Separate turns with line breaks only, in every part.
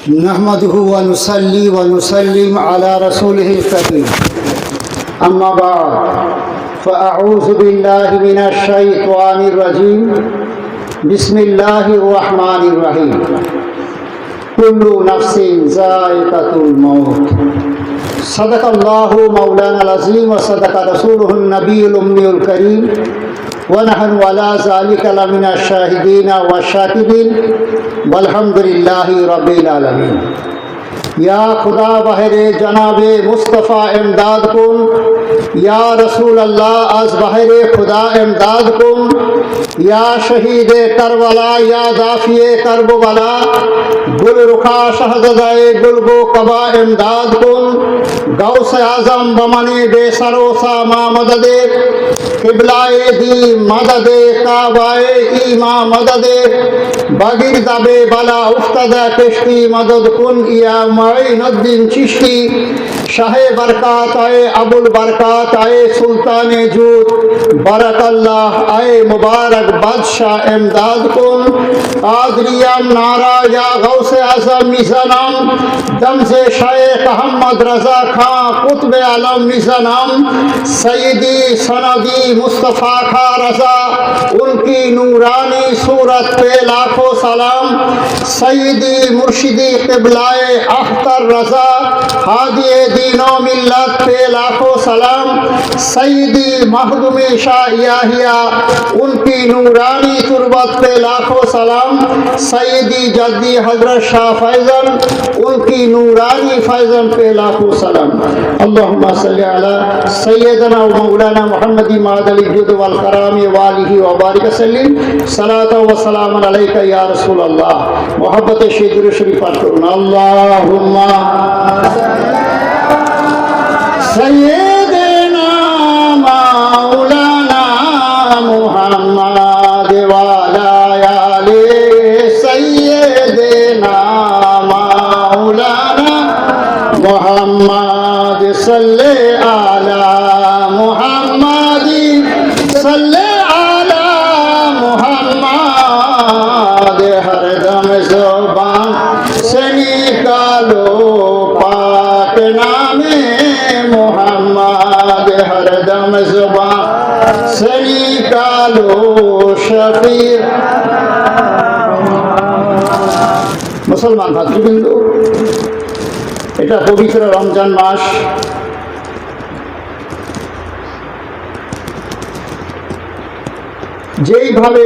नहमदुहु व नुसल्ली व नुसल्लिम अला रसूलिहिल करीम अम्मा बाद फ़अऊज़ु बिल्लाहि मिनश शैतानिर रजीम बिस्मिल्लाहिर रहमानिर रहीम कुल्लु नफ्सिन ज़ाइक़तुल मौत सदक़ल्लाहु मौलानाल अज़ीम व सदक़ रसूलुहुन नबियुल उम्मियुल करीम व नहनु अला ज़ालिका लमिनश शाहिदीन व शाकिरीन वल्हम्दुलिल्लाहि रब्बिल आलमीन। या खुदा बहरे जनाबे मुस्तफ़ा इमदाद कुन, या रसूल अल्लाह अज़ बहरे खुदा इमदाद कुन, या शहीद करबला या दाफिए करबला गुल रुखा शहज़ाए गुलगो कबा इमदाद कुन, गौस आज़म बमने बेसरोसा मा मददे किबलाए दी मददे काबाए ईमा मददे बगिर दबे बला उफ्तदा किश्ती मदद कुन या माइनुद्दीन चिश्ती शाहे बरकात आए अबुल बरकात आए सुल्तान जूद बरकल्लाह आए मुबारक बादशाह इमदाद कुन आदरियाम नारा या गौसे आज़म मिज़ानाम दम से शेख अहमद रज़ा खां कुतुब आलम मिज़ानाम सईदी सनदी मुस्तफ़ा खा रज़ा उनकी नूरानी सूरत पे लाखों सलाम। सईदी मुर्शिदी क़िबलाए अख्तर रज़ा हादिए दीनो मिल्लत पे लाखों सलाम। सईदी महदूमी शाह याहिया उनकी नूरानी तुरबत पे लाखों सलाम। सईदी जद्दी हज़रत शाह फैज़ल उनकी नूरानी फैज़ल पे लाखों सलाम। अल्लाहुम्मा सल्ली अला सय्यदना व मौलाना मुहम्मदी मादल जुद वल कराम व आलिहि व बारिक वसल्लिम सलातो व सलाम अलैका या रसूल अल्लाह। मोहब्बत शेदुर शरीफ पाठ करुन। अल्लाहुम्मा सय्यदना मौलाना मुहम्मद व अला आले सय्यदना मौलाना मुहम्मद सल्ले अला मुहम्मदी सल्ले अला मुहम्मद हरदम ज़ुबान से निकालो पाक नामे मुहम्मद हरदम ज़ुबान से निकालो शफीर। मुसलमान भातृबिंदु, এটা পবিত্র রমজান মাস। যেইভাবে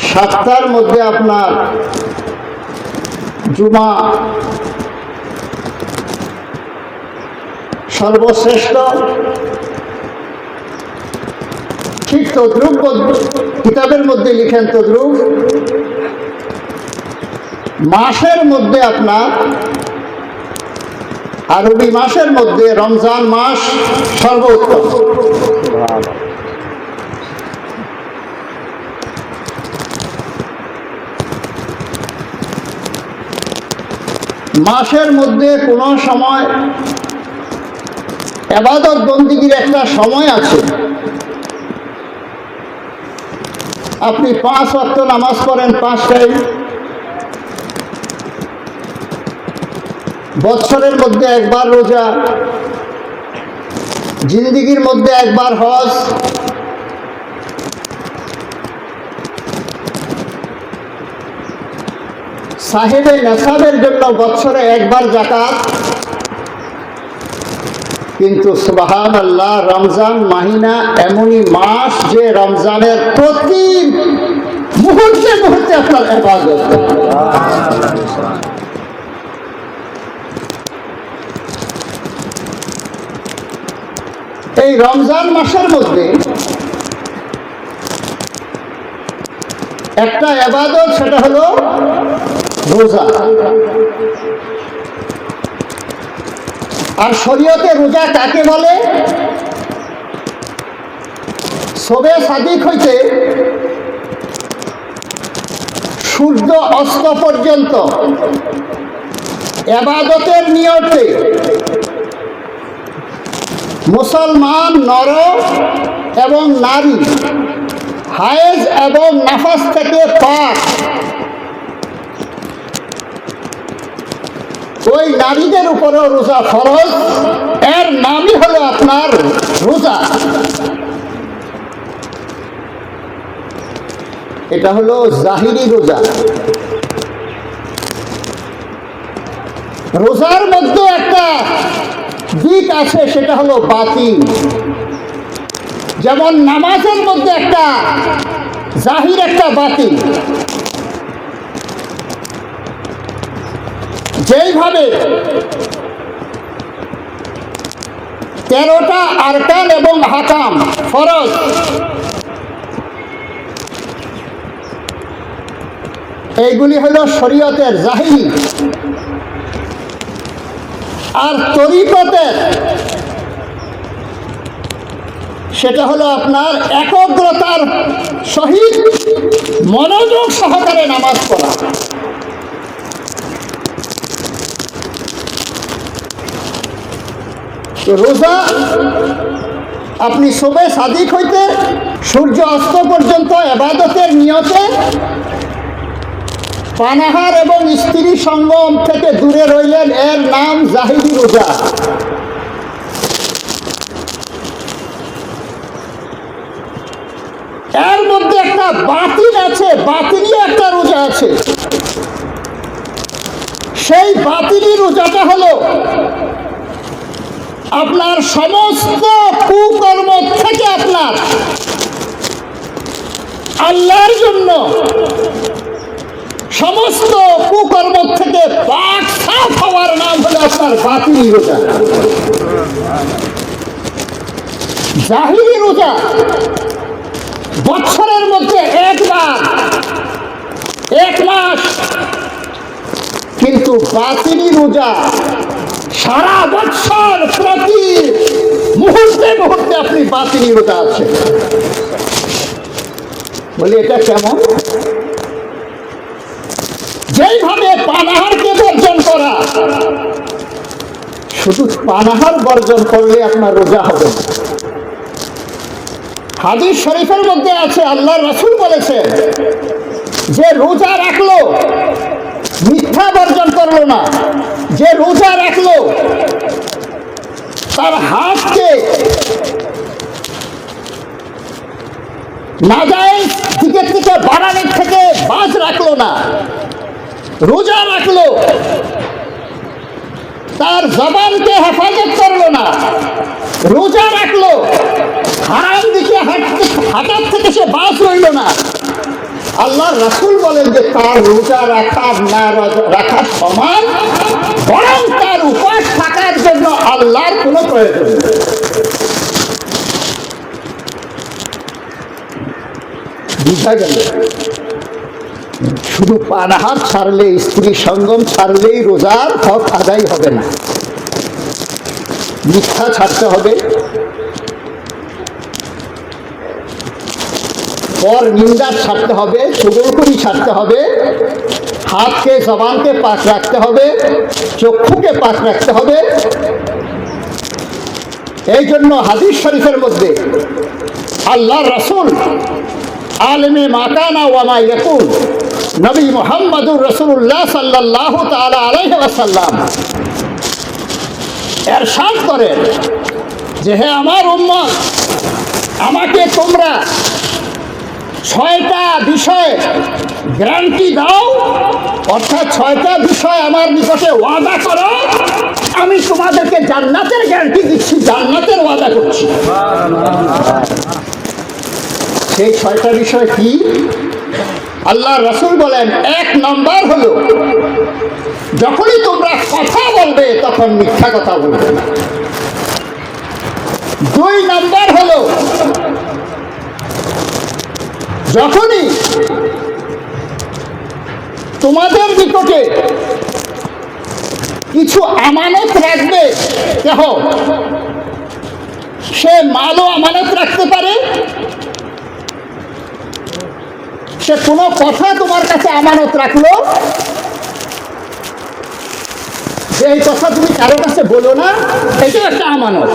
সাতটার মধ্যে আপনার জুমা সর্বশ্রেষ্ঠ, ঠিক তদ্রূপ কিতাবের মধ্যে লিখেন তদ্রূপ মাসের মধ্যে আপনার আরবি মাসের মধ্যে রমজান মাস সর্বোত্তম। মাসের মধ্যে কোন সময় ইবাদত বন্দেগীর একটা সময় আছে। আপনি 5 ওয়াক্ত নামাজ পড়েন 5 টাইম, বছরের মধ্যে একবার রোজা, জিন্দেগীর মধ্যে একবার হজ, সাহেবে নেসাবের জন্য বছরে একবার যাকাত। কিন্তু সুবহানাল্লাহ, রমজান মাহিনা এমনই মাস যে রমজানের প্রতি মুহূর্তে মুহূর্তে আপনার ইবাদত। এই রমজান মাসের মধ্যে একটা ইবাদত, সেটা হলো রোজা। আর শরীয়তে রোজা কাকে বলে? শবে সাদিক হইতে সূর্য অস্ত পর্যন্ত ইবাদতের নিয়তে মুসলমান নর এবং নারী হায়েজ এবং নাফাস থেকে পাক ওই নারীদের উপরেও রোজা ফরজ, এর নামই হলো আপনার রোজা। এটা হলো জাহিরি রোজা। রোজার মধ্যে একটা দিক আছে, সেটা হলো বাতিল। যেমন নামাজের মধ্যে একটা জাহির, একটা বাতিল। যেইভাবে 13টা আরকান এবং হাকাম ফরজ, এইগুলি হলো শরীয়তের জাহিরি। আর তরিকতের সেটা হলো আপনার একগ্রতার সহিত মনোযোগ সহকারে নামাজ পড়া। রোজা আপনি শোবে সাদিক হইতে সূর্য অস্ত পর্যন্ত ইবাদতের নিয়তে পানাহার এবং স্ত্রী সঙ্গম থেকে দূরে রইলেন, এর নাম জাহিরি রোজা। এর মধ্যে একটা বাতিল আছে, বাতিলি একটা রোজা আছে। সেই বাতিলি রোজাটা হলো আপনার সমস্ত কুকর্ম থেকে আপনার আল্লাহর জন্য সমস্ত কুকর্ম থেকে পাক সাফ হওয়ার নাম হলো আপনার বাতিলি রোজা। জাহিরি রোজা বছরের মধ্যে একবার, এক মাস, কিন্তু বাতিলি রোজা সারা বছর প্রতি মুহূর্তে মুহূর্তে আপনি বাতিলি রোজা আছে। বলি এটা কেমন? যেইভাবে পানাহারকে বর্জন করা, শুধু পানাহার বর্জন করলে আপনার রোজা হবে না। হাদিস শরীফের মধ্যে আছে, আল্লাহর রাসূল বলেছেন যে রোজা রাখলো, মিথ্যা বর্জন করলো না, যে রোজা রাখলো তার হাতকে নাজায়েজ দিকের থেকে বাড়ানোর থেকে বাজ রাখলো না, রোজা রাখলো, তার জবানকে হেফাজত করলো না, রোজা রাখলো, হারাম দিকে হাতের থেকে সে বাজ রইল না, আল্লাহর রাসূল বলেন যে তার রোজা রাখার না রাখার সমান, বরং তার উপাস থাকার জন্য আল্লাহর কোনো প্রয়োজন নেই। বুঝা গেল? শুধু পানাহার ছাড়লে, স্ত্রী সঙ্গম ছাড়লেই রোজার হক আদায় হবে না। মিথ্যা ছাড়তে হবে, পর নিন্দা ছাড়তে হবে, চুগলখড়ি ছাড়তে হবে, হাতকে জবানকে পাক রাখতে হবে, চক্ষুকে পাক রাখতে হবে। এই জন্য হাদিস শরীফের মধ্যে আল্লাহর রাসূল আলেমে মাকানা ওয়া মা ইয়াকুল নবী মুহাম্মদুর রাসূলুল্লাহ সাল্লাল্লাহু তাআলা আলাইহি ওয়াসাল্লাম ইরশাদ করেন যে হে আমার উম্মত, আমাকে তোমরা 6টা বিষয় গ্যারান্টি দাও, অর্থাৎ 6টা বিষয় আমার নিকটে ওয়াদা করো, আমি তোমাদেরকে জান্নাতের গ্যারান্টি দিচ্ছি, জান্নাতের ওয়াদা করছি। সেই 6টা বিষয় কি? আল্লাহর রাসূল বলেন, 1 নম্বর হলো যখনই তোমরা কথা বলবে তখন মিথ্যা কথা বলবে না। 2 নম্বর হলো যখনই তোমাদের নিকটে কিছু আমানত রাখবে কেহ, সে মালও আমানত রাখতে পারে, সে কোনো কথা তোমার কাছে আমানত রাখলো, যে এই কথা তুমি কারো কাছে বলো না, এটাও একটা আমানত।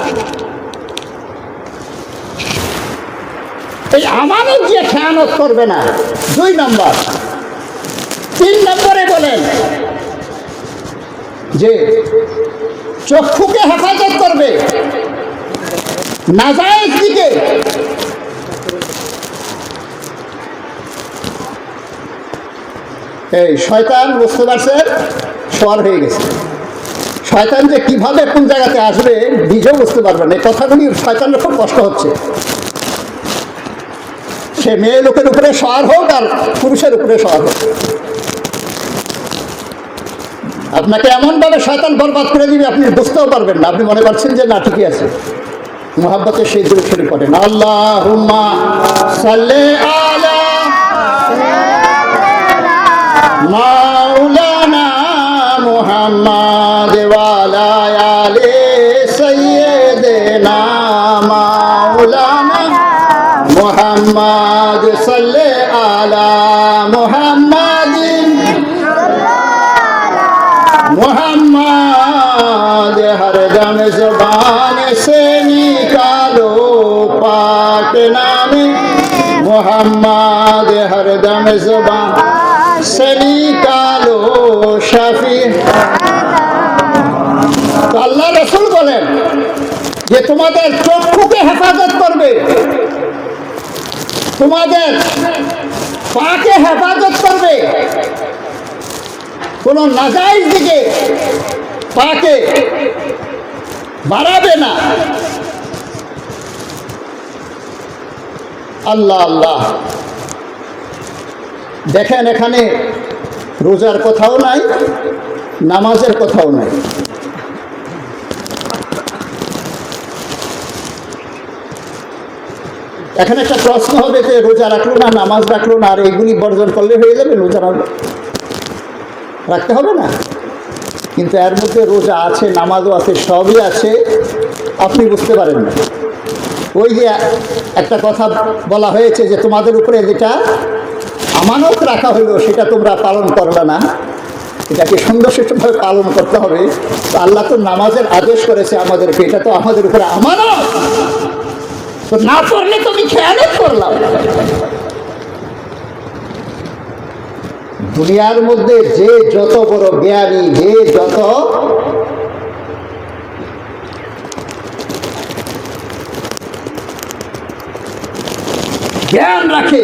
এই আমানত যে খেয়ানত করবে না, 2 নম্বর। 3 নম্বরে বলেন যে চক্ষুকে হেফাজত করবে নাজায়েজ দিকে, এই শয়তান বুঝতে পারছে সওয়ার হয়ে গেছে। শয়তান যে কিভাবে কোন জায়গাতে আসবে নিজেও বুঝতে পারবে না। এই কথাগুলি শয়তানের খুব কষ্ট হচ্ছে। সে মেয়ে লোকের উপরে সওয়ার হোক আর পুরুষের উপরে সওয়ার হোক, আপনাকে এমনভাবে শয়তান বরবাদ করে দিবে আপনি বুঝতেও পারবেন না। আপনি মনে করছেন যে না ঠিকই আছে। মুহাব্বতের সেই দুরূদ শরীফ পড়েন, আল্লাহুম্মা সাল্লি আলা মাওলানা মুহাম্মাদ ওয়া আলা আলি সাইয়্যিদিনা মাওলানা মুহাম্মাদ সাল্লি আলা মুহাম্মাদিন मुहम्मद हर दम ज़ुबान से निकालो पाक नामे मुहम्मद हर दम ज़ुबान से निकालो शफी। तो अल्लाह रसूल बोलेन যে তোমাদের চক্ষুকে হেফাজত করবে, তোমাদের পাকে হেফাজত করবে, কোন নাজায়েজ দিকে পাকে বাড়াবে না। আল্লাহ আল্লাহ, দেখেন এখানে রোজার কথাও নাই, নামাজের কথাও নাই। এখানে একটা প্রশ্ন হবে যে রোজা রাখলো না, নামাজ রাখলো না, আর এইগুলি বর্জন করলে হয়ে যাবে, রোজা রাখতে হবে না? কিন্তু এর মধ্যে রোজা আছে, নামাজও আছে, সবই আছে, আপনি বুঝতে পারেন না। ওই যে একটা কথা বলা হয়েছে যে তোমাদের উপরে যেটা আমানত রাখা হইলো সেটা তোমরা পালন করবে না, এটাকে সুন্দরভাবে পালন করতে হবে। তো আল্লাহ তো নামাজের আদেশ করেছে আমাদেরকে, এটা তো আমাদের উপরে আমানত, তো না পড়লে তো আমি খেয়ালত করলাম। দুনিয়ার মধ্যে যে যত বড় জ্ঞানী, যে যত জ্ঞান রাখে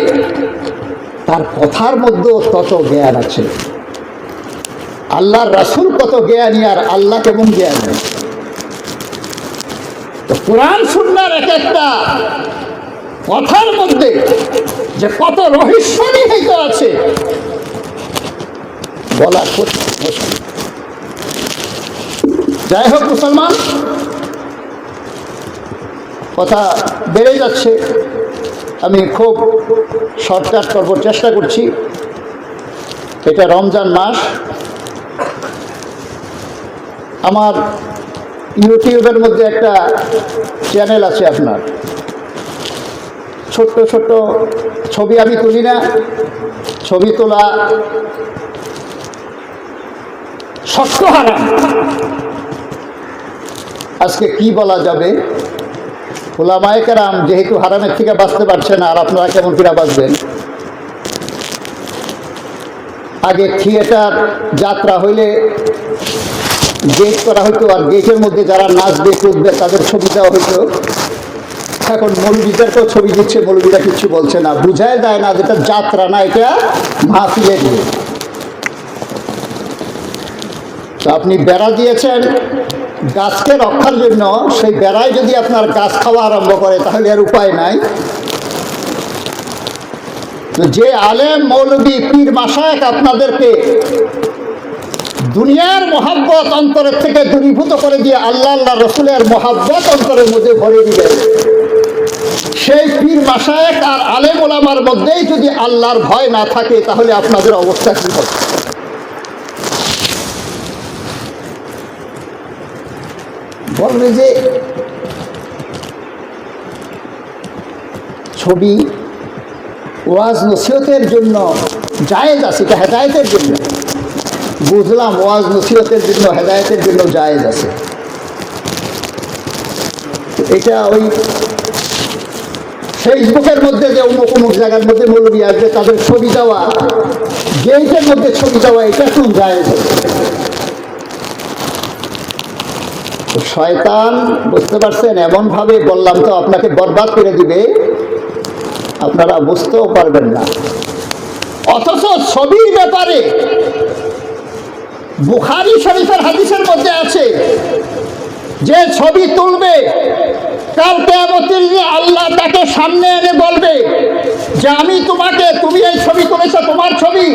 তার কথার মধ্যেও তত জ্ঞান আছে। আল্লাহর রাসূল কত জ্ঞানী আর আল্লাহ কেমন জ্ঞানী। তো কোরআন সুন্নাহর এক একটা কথার মধ্যে যে কত রহস্য নিহিত আছে বলা মুশকিল। যাই হোক মুসলমান, কথা বেড়ে যাচ্ছে, আমি খুব শর্টকাট করবার চেষ্টা করছি। এটা রমজান মাস, আমার ইউটিউবের মধ্যে একটা চ্যানেল আছে আপনার, ছোট্ট ছোট্ট ছবি আমি তুলি না, ছবি তোলা শক্ত হারাম। আজকে কি বলা যাবে, উলামায়ে কেরাম যেহেতু হারামের থেকে বাঁচতে পারছে না, আর আপনারা কেমন কিনা বাঁচবেন। আগে থিয়েটার যাত্রা হইলে গেট করা হইতো, আর গেটের মধ্যে যারা নাচবে কুদবে তাদের ছবি দেওয়া হইতো। এখন মৌলবীদেরকেও ছবি দিচ্ছে, মৌলবীরা কিছু বলছে না, বুঝায় যায় না যেটা যাত্রা না, এটা মাহফিলে দিয়ে। তো আপনি বেড়া দিয়েছেন গাছকে রক্ষার জন্য, সেই বেড়ায় যদি আপনার গাছ খাওয়া আরম্ভ করে তাহলে আর উপায় নাই। তো যে আলেম মৌলবী পীর মাশায়েখ আপনাদেরকে দুনিয়ার মহাব্বত অন্তরের থেকে দূরীভূত করে দিয়ে আল্লাহ আল্লাহ রসুলের মহাব্বত অন্তরের মধ্যে ভরে দিবেন, সেই পীর মাশায়েখ আর আলেম ওলামার মধ্যেই যদি আল্লাহর ভয় না থাকে তাহলে আপনাদের অবস্থা কি হবে? বলবে যে ছবি ওয়াজ নসিহতের জন্য জায়েজ আছে, এটা হেদায়েতের জন্য। বুঝলাম, ওয়াজ নসিহতের জন্য, হেদায়েতের জন্য জায়েজ আছে। এটা ওই ফেসবুকের মধ্যে যে অমুক অমুক জায়গার মধ্যে মৌলবী আসবে তাদের ছবি দেওয়া, গেটের মধ্যে ছবি দেওয়া, এটা কোন জায়েজ হবে? শয়তান বুঝতে পারছেন, এমনভাবে বললাম তো আপনাকে বরবাদ করে দিবে, আপনারা বুঝতেও পারবেন না। অথচ ছবির ব্যাপারে বুখারী শরীফের হাদিসের মধ্যে আছে, যে ছবি তুলবে কাল কিয়ামতের দিনে আল্লাহ তাকে সামনে এনে বলবে যে আমি তোমাকে, তুমি এই ছবি তুলেছো, তোমার ছবি,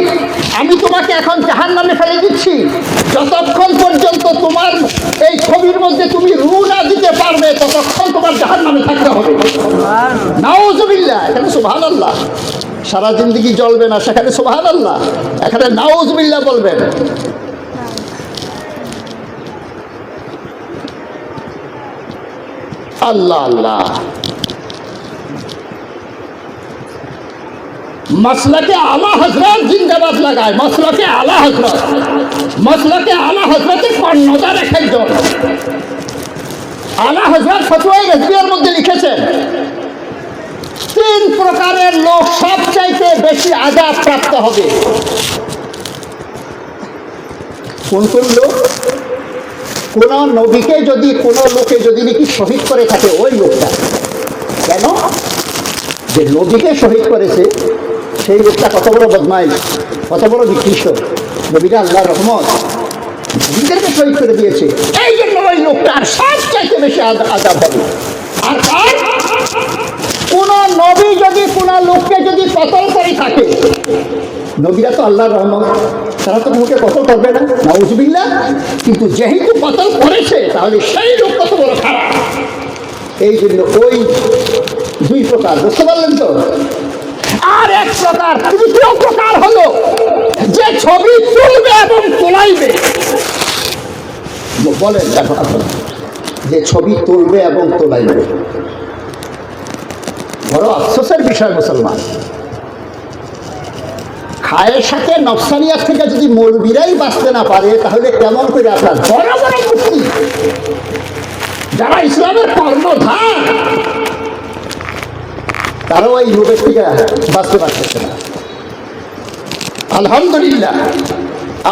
আমি তোমাকে এখন জাহান্নামে ফেলে দিচ্ছি, যতক্ষণ পর্যন্ত তোমার এই ছবির মধ্যে তুমি রু না দিতে পারবে ততক্ষণ তোমার জাহান্নামে থাকতে হবে। নাউজুবিল্লাহ। এখানে সুবহানাল্লাহ, সারা জিন্দেগি জ্বলবে না, সেখানে সুবহানাল্লাহ, এখানে নাউজুবিল্লাহ বলবেন। আল্লাহ আল্লাহ। মাসলাকে আলা হযরত জিন্দাবাদ লাগায়, মাসলাকে আলা হযরত, মাসলাকে আলা হযরতের কর্ণধার একজন। আলা হযরত ফতোয়ায়ে রাজবিয়ার মধ্যে লিখেছেন, 3 প্রকারের লোক সবচাইতে বেশি আযাব প্রাপ্ত হবে। কোন কোন লোক? কোন নবীকে যদি কোন লোকে যদি নাকি শহীদ করে থাকে ওই লোকটা, কেন? যে নবীকে শহীদ করেছে সেই লোকটা কত বড় বদমাইশ, কত বড় নিকৃষ্ট, নবীরা আল্লাহর রহমত, নবীদেরকে শহীদ করে দিয়েছে, এই জন্য ওই লোকটার সবচাইতে বেশি আযাব হবে। আর তার কোন নবী যদি কোন লোককে যদি কতল করে থাকে, নবীরা তো আল্লাহর রহমত, তারা তো মুখে কতল করবে না, নাউজুবিল্লাহ, কিন্তু যেহেতু কতল করেছে তাহলে সেই লোক কত বড় খারাপ। এই জন্য ওই 2 প্রকার, বুঝতে পারলেন তো? আর এক প্রকার, তৃতীয় প্রকার হলো যে ছবি তুলবে এবং তোলাইবে। বলেন দেখো আপনারা, যে ছবি তুলবে এবং তোলাইবে, বড় আফসোসের বিষয় মুসলমান। খায়ের সাথে নফসানিয়াত থেকে যদি মৌলবীরাই বাঁচতে না পারে তাহলে কেমন করে আপনার বড় বড় মুফতি যারা ইসলামের কর্ণধার তারাও এই রূপের থেকে বাঁচতে পারতেছে না। আলহামদুলিল্লাহ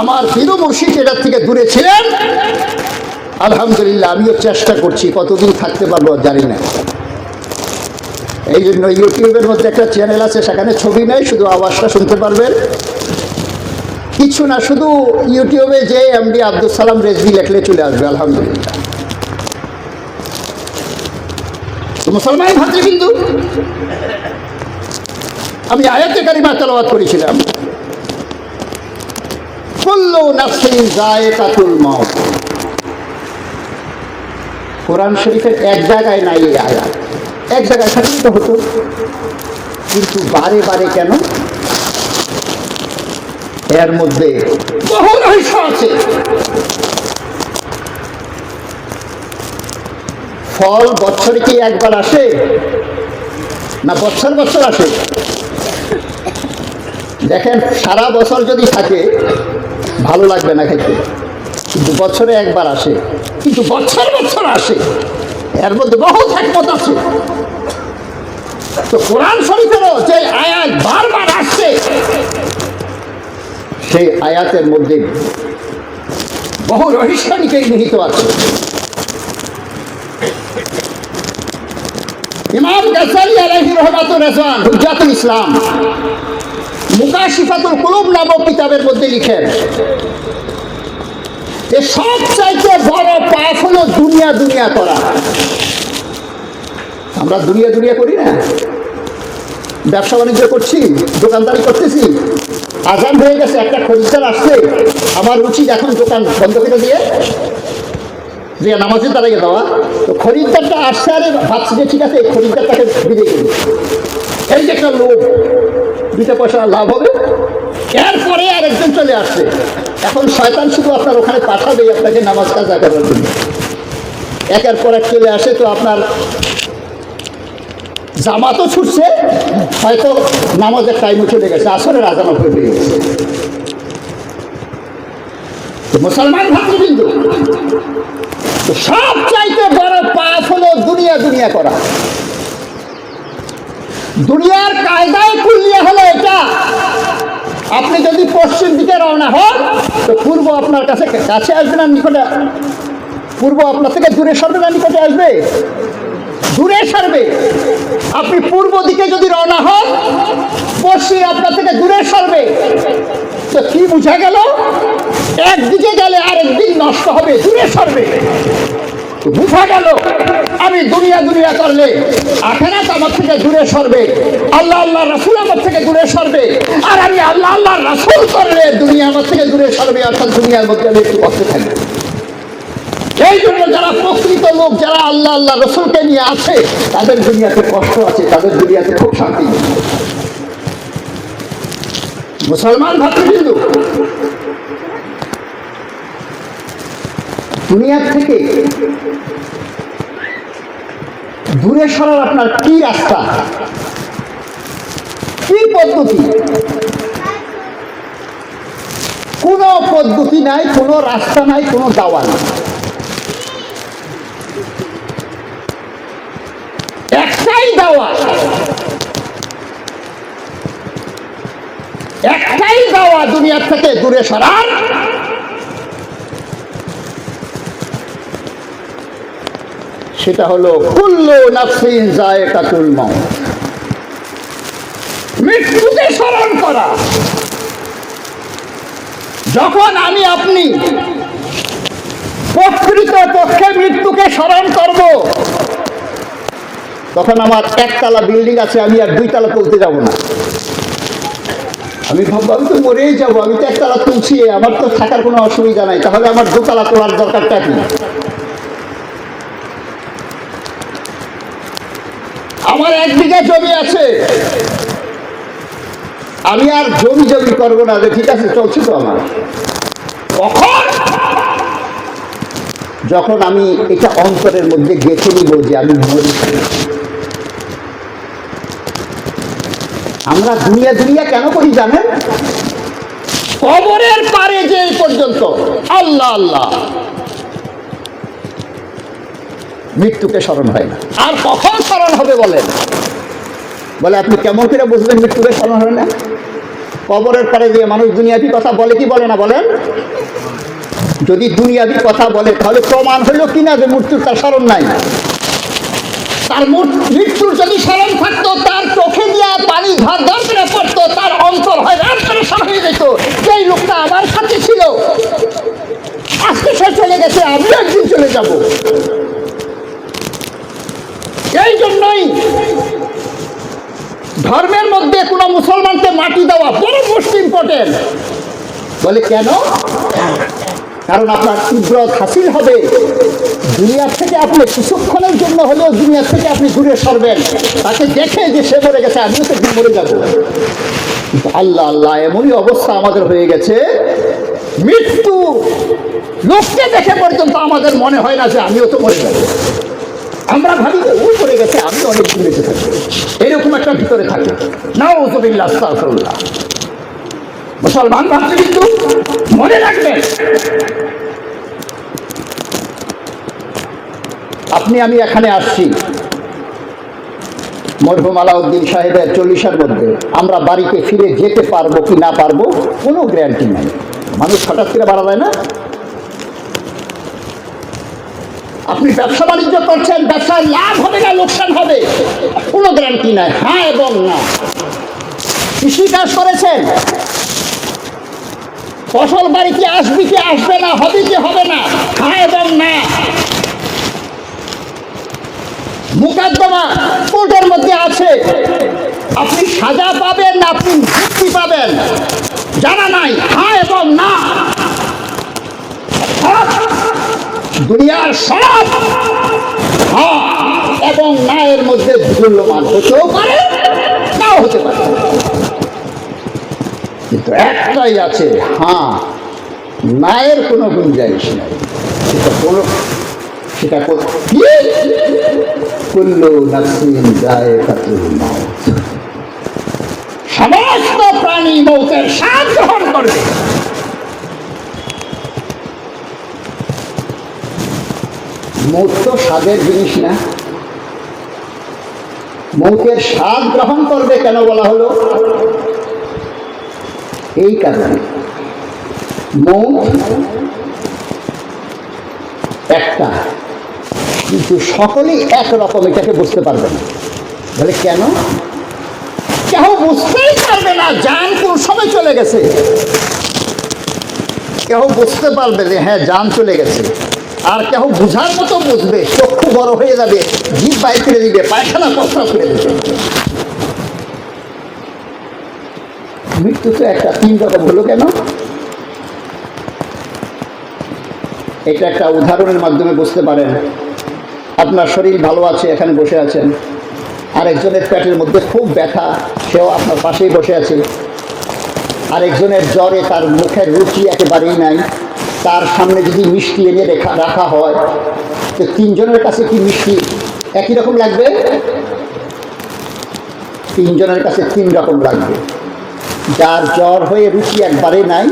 আমার পীর মুর্শিদ এটার থেকে দূরে ছিলেন, আলহামদুলিল্লাহ আমিও চেষ্টা করছি, কতদিন থাকতে পারবো জানি না। এই জন্য ইউটিউবের মধ্যে একটা চ্যানেল আছে, সেখানে ছবি নেই, শুধু আওয়াজটা শুনতে পারবেন, কিছু না, শুধু ইউটিউবে যে এমডি আব্দুল সালাম রেজভী লেখলে চলে আসবে। আলহামদুলিল্লাহ। তো মুসলমান ভাতৃবৃন্দ, আমি আয়াতে কারিমা তেলাওয়াত করেছিলাম, কুল্লু নাফসিন যায়কাতুল মাউত। কোরআন শরীফের এক জায়গায় নাই এই আয়াত, এক জায়গায় থাকতে হতো, কিন্তু বারে বারে কেন? এর মধ্যে বহু রহস্য আছে। ফল বছরে কি একবার আসে না বছর বছর আসে? দেখেন সারা বছর যদি থাকে ভালো লাগবে না খাইতে, কিন্তু বছরে একবার আসে, কিন্তু বছর বছর আসে, এর মধ্যে বহু হিকমত আছে। তো কোরআন শরীফেরও যে আয়াত বারবার আসছে, সেই আয়াতের মধ্যে বহু রহস্য নিহিত আছে। ইমাম গাজ্জালী আলাইহি রাহমাতুর রিজওয়ান হুজ্জাতুল ইসলাম মুকাশিফাতুল কুলুব নামক কিতাবের মধ্যে লিখেন যে সবচাইতে বড় পাপ হলো দুনিয়া দুনিয়া করা। আমরা দুনিয়া দুনিয়া করি না, ব্যবসা বাণিজ্য করছি, দোকানদারি করতেছি, আজান হয়ে গেছে, একটা খরিদ্দার আসছে, আমার উচিত এখন দোকান বন্ধ করে দিয়ে যে নামাজের দাঁড়িয়ে দেওয়া। তো খরিদ্দারটা আসছে, আরে ভাবছি যে ঠিক আছে খরিদ্দারটাকে বিদায় করি, এই যে একটা লোক 2 পয়সা লাভ হবে। এরপরে আরেকজন চলে আসছে, এখন শয়তান শুধু আপনার ওখানে পাঠাবে আপনাকে নামাজ কাজা করার জন্য। একের পর এক চলে আসে, তো আপনার জামাতও ছুটছে, হয়তো নামাজের টাইমও চলে গেছে, আসরের আজানও হয়ে গেছে। মুসলমান ভাতৃবৃন্দ, সব চাইতে বড় পাপ হলো দুনিয়া দুনিয়া করা। দুনিয়ার কায়দায় কুল্লিয়া হলো এটা, আপনি যদি পশ্চিম দিকে রওনা হন তো পূর্ব আপনার কাছে কাছে আসবে না, নিকটে পূর্ব আপনার থেকে দূরে সরবে না নিকটে আসবে? দূরে সরবে। আপনি পূর্ব দিকে যদি রওনা হন, পশ্চিম আপনার থেকে দূরে সরবে। তো কি বুঝা গেল? একদিকে গেলে আরেক দিক নষ্ট হবে, দূরে সরবে। বুঝা গেল আমি দুনিয়া দুনিয়া করলে আখেরাত আমার থেকে দূরে সরবে, আল্লাহ আল্লাহ রাসূল আমার থেকে দূরে সরবে। আর আমি আল্লাহ আল্লাহ রাসূল করলে দুনিয়া আমার থেকে দূরে সরবে, অর্থাৎ দুনিয়ার মধ্যে আমি একটু কষ্ট থাকবে। এই জন্য যারা প্রকৃত লোক, যারা আল্লাহ আল্লাহ রসুলকে নিয়ে আছে, তাদের দুনিয়াতে কষ্ট আছে, তাদের দুনিয়াতে খুব শান্তি। মুসলমান ভাতৃবৃন্দ, দুনিয়ার থেকে দূরে সরার আপনার কি রাস্তা, কি পদ্ধতি? কোনো পদ্ধতি নাই, কোনো রাস্তা নাই, কোনো দাওয়া নাই। একটাই দাওয়া, একটাই দাওয়া দুনিয়ার থেকে দূরে সরার। সেটা হলো কুল্লু নাফসিন যায়কাতুল মাউত, মৃত্যুকে স্মরণ করা। যখন আমি আপনি প্রকৃত পক্ষে মৃত্যুকে স্মরণ করব, তখন আমার একতলা বিল্ডিং আছে, আমি আর দুইতলা তুলতে যাব না। আমি ভাববো আমি তো মরেই যাবো, আমি তো একতলা তুলছি, আমার তো থাকার কোনো অসুবিধা নাই, তাহলে আমার দোতলা তোলার দরকারটা কি? আমার 1 বিঘা জমি আছে, আমি আর জমি জমি করবো না, ঠিক আছে চলছে তো আমার। কখন? যখন আমি এটা অন্তরের মধ্যে গেঁথে নিব যে আমি মরি। আমরা দুনিয়া দুনিয়া কেন করি জানেন? কবরের পারে যে এই পর্যন্ত আল্লাহ আল্লাহ, মৃত্যুকে স্মরণ হয় না। আর কখন স্মরণ হবে বলেন? বলে আপনি কেমন করে বুঝবেন মৃত্যুকে স্মরণ হয় না? কবরের পারে যে মানুষ দুনিয়াবি কথা বলে কি বলে না বলেন? যদি দুনিয়াবি কথা বলে তাহলে প্রমাণ হইল কিনা যে মৃত্যুর তার স্মরণ নাই? তার মৃত্যুর যদি স্মরণ থাকতো, তার চোখে দিয়া পানি ধার ধার করে পড়তো, তার অন্তর হয় রাত করে হয়ে যেত যেই লোকটা আমার সাথে ছিল আজকে সে চলে গেছে, আমিও একদিন চলে যাব। এই জন্যই ধর্মের মধ্যে কোনো মুসলমানকে মাটি দেওয়া বড় মোস্ট ইম্পর্টেন্ট। বলে কেন? কারণ আপনার ইব্রত হাসিল হবে, দুনিয়ার থেকে আপনি কিছুক্ষণের জন্য হলেও দুনিয়ার থেকে আপনি দূরে সরবেন, তাকে দেখে যে সে মরে গেছে, আমিও তো মরে যাবো। কিন্তু আল্লাহ আল্লাহ, এমনই অবস্থা আমাদের হয়ে গেছে, মৃত্যু লোককে দেখে পর্যন্ত আমাদের মনে হয় না যে আমিও তো মরে যাবো। আমরা ভাবি যে ও মরে গেছে, আমি অনেক দিন বেঁচে থাকবো, এরকম একটা ভিতরে থাকে। নাউযুবিল্লাহ, আস্তাগফিরুল্লাহ। মুসলমান ভাবছে কিন্তু মনে রাখবেন, আপনি আমি এখানে আসছি মরহুম আলাউদ্দিন সাহেবের 40-এর মধ্যে, আমরা বাড়িতে ফিরে যেতে পারবো কি না পারবো কোনো গ্যারান্টি নাই। মানুষ হঠাৎ করে বাড়া যায় না। আপনি ব্যবসা বাণিজ্য করছেন, ব্যবসায় লাভ হবে না লোকসান হবে, কোনো গ্যারান্টি নাই, হ্যাঁ এবং না। কৃষিকাজ করেছেন, ফসল বাড়িতে আসবে কি আসবে না, হবে কি হবে না, হ্যাঁ এবং না। মুকদ্দমা কোর্টের মধ্যে আছে, আপনি সাজা পাবেন না আপনি মুক্তি পাবেন জানা নাই, হ্যাঁ এবং না। দুনিয়ার সব হ্যাঁ এবং না এর মধ্যে মূল্যমান হতেও পারে, নাও হতে পারে, কিন্তু একটাই আছে, হ্যাঁ নায়ের কোনো গুঞ্জাইশ নাই। সেটা কুল্লু নাফসিন যায়কাতুল মাউত, সমস্ত প্রাণী মৌতের স্বাদ গ্রহণ করবে। মৌত তো স্বাদের জিনিস না, মৌতের স্বাদ গ্রহণ করবে কেন বলা হলো? এই কারণে মৌত একটা, কিন্তু সকলেই একরকম এটাকে বুঝতে পারবে না। বলে কেন? কেউ বুঝতেই পারবে না জান কোন সময় চলে গেছে। কেউ বুঝতে পারবে যে হ্যাঁ জান চলে গেছে, আর কেউ বুঝার মতো বুঝবে, চক্ষু বড় হয়ে যাবে, জিভ বাইর করে দিবে, পায়খানা প্রস্রাব করে দিবে। মৃত্যু তো একটা, 3 রকম হলো কেন? এটা একটা উদাহরণের মাধ্যমে বুঝতে পারেন। আপনার শরীর ভালো আছে, এখানে বসে আছেন, আরেকজনের পেটের মধ্যে খুব ব্যথা, সেও আপনার পাশেই বসে আছে। আরেকজনের জ্বরে তার মুখের রুচি একেবারেই নাই, তার সামনে যদি মিষ্টি এনে রাখা হয়, তো 3 জনের কাছে কি মিষ্টি একই রকম লাগবে? 3 জনের কাছে 3 রকম লাগবে। যার জ্বর হয়ে রুচি একবারে নাই,